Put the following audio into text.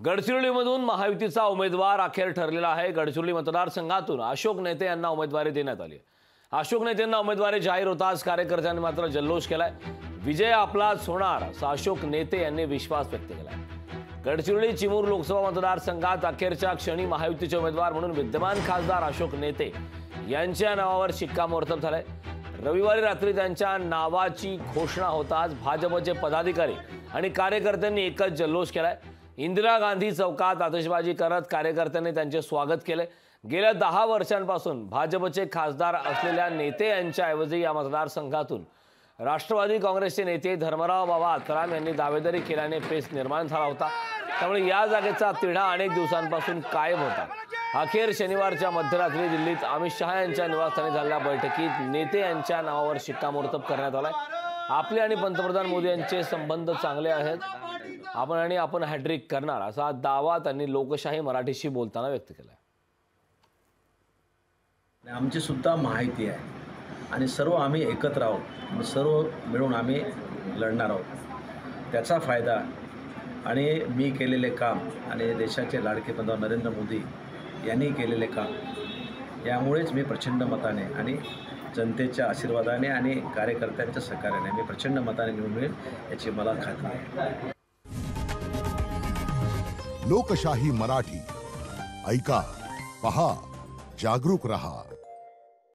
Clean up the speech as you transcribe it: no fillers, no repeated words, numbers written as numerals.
गडचिरोलीमधून महायुतीचा उमेदवार अखेर ठरलेला आहे। गडचिरोली मतदारसंघातून अशोक नेते यांना उमेदवारी देण्यात आली। अशोक नेतेंना उमेदवारी जाहीर होताच कार्यकर्त्यांनी मात्र जल्लोष केलाय। विजय आपलाच होणार असा अशोक नेते यांनी विश्वास व्यक्त केलाय। गडचिरोली चिमूर लोकसभा मतदारसंघात अखेरच्या क्षणी महायुतीचे उमेदवार म्हणून विद्यमान खासदार अशोक नेते यांच्या नावावर शिक्कामोर्तब झालंय। रविवारी रात्री त्यांच्या नावाची घोषणा होताच भाजपचे पदाधिकारी आणि कार्यकर्त्यांनी एकच जल्लोष केलाय। इंदिरा गांधी चौकात आतिषबाजी करत कार्यकर्त्यांनी त्यांचे स्वागत केले। गेल्या 10 वर्षांपासून भाजपचे खासदार असलेल्या नेते यांच्या ऐवजी या मतदारसंघातून राष्ट्रवादी काँग्रेसचे नेते धर्मराव बाबा आत्राम यांनी दावेदारी केल्याने पेच निर्माण झाला होता। त्यामुळे या जागेचा तिढा अनेक दिवसांपासून कायम होता। अखेर शनिवारच्या मध्यरात्री दिल्लीत अमित शहा यांच्या निवासस्थानी झालेल्या बैठकीत नेते यांच्या नावावर शिक्कामोर्तब करण्यात आलाय। आपले आणि पंतप्रधान मोदी यांचे संबंध चांगले आहेत। आपण हॅट्रिक करणार असा दावा त्यांनी लोकशाही मराठीशी बोलताना व्यक्त केला। आमची सुद्धा माहिती आहे आणि सर्व आम्ही एकत्र आहोत, सर्व मिळून आम्ही लढणार आहोत। त्याचा फायदा आणि मी केलेले काम आणि देशाचे लाडके पंतप्रधान नरेंद्र मोदी यांनी केलेले काम यामुळेच मी प्रचंड मताने आणि जनतेच्या आशीर्वादाने आणि कार्यकर्त्यांच्या सहकार्याने मी प्रचंड मताने निवडून येईल याची मला खात्री आहे। लोकशाही मराठी ऐका, पहा, जागरूक रहा।